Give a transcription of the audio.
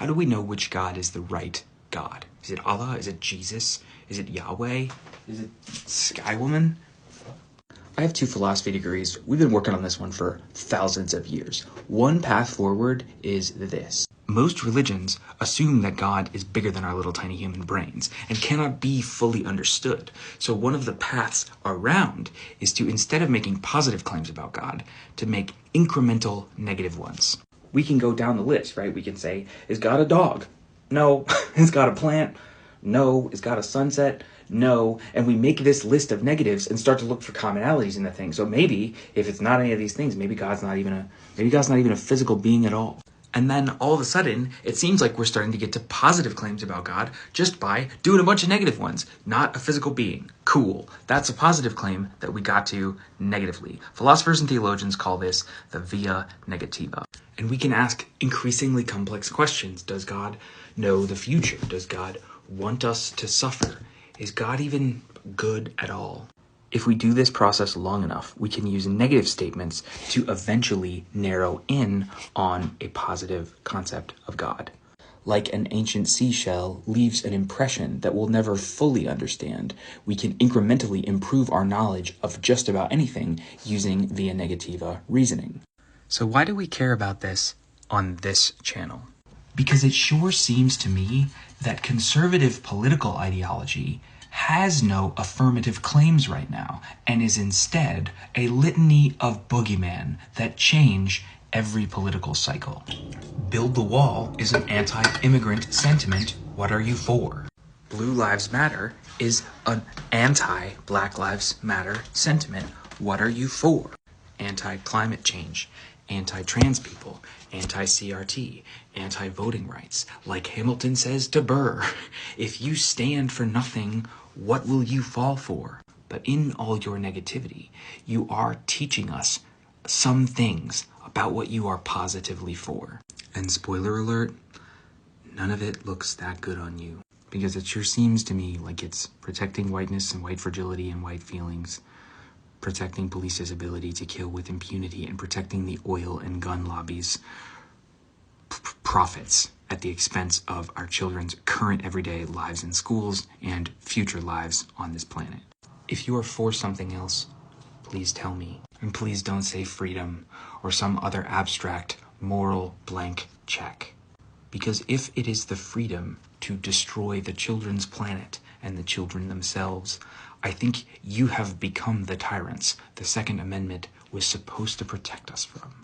How do we know which God is the right God? Is it Allah? Is it Jesus? Is it Yahweh? Is it Skywoman? I have 2 philosophy degrees. We've been working on this one for thousands of years. One path forward is this. Most religions assume that God is bigger than our little tiny human brains and cannot be fully understood. So one of the paths around is to, instead of making positive claims about God, to make incremental negative ones. We can go down the list, right? We can say, is God a dog? No. Is God a plant? No. Is God a sunset? No. And we make this list of negatives and start to look for commonalities in the thing. So maybe if it's not any of these things, maybe God's not even a physical being at all. And then all of a sudden, it seems like we're starting to get to positive claims about God just by doing a bunch of negative ones. Not a physical being. Cool. That's a positive claim that we got to negatively. Philosophers and theologians call this the via negativa. And we can ask increasingly complex questions. Does God know the future? Does God want us to suffer? Is God even good at all? If we do this process long enough, we can use negative statements to eventually narrow in on a positive concept of God. Like an ancient seashell leaves an impression that we'll never fully understand, we can incrementally improve our knowledge of just about anything using via negativa reasoning. So why do we care about this on this channel? Because it sure seems to me that conservative political ideology has no affirmative claims right now and is instead a litany of boogeyman that change every political cycle. Build the wall is an anti-immigrant sentiment. What are you for? Blue Lives Matter is an anti-Black Lives Matter sentiment. What are you for? Anti-climate change, anti-trans people, anti-CRT, anti-voting rights. Like Hamilton says to Burr, if you stand for nothing, what will you fall for? But in all your negativity, you are teaching us some things about what you are positively for. And spoiler alert, none of it looks that good on you. Because it sure seems to me like it's protecting whiteness and white fragility and white feelings, protecting police's ability to kill with impunity, and protecting the oil and gun lobbies' profits at the expense of our children's current everyday lives in schools and future lives on this planet. If you are for something else, please tell me. And please don't say freedom or some other abstract moral blank check. Because if it is the freedom to destroy the children's planet and the children themselves, I think you have become the tyrants the Second Amendment was supposed to protect us from.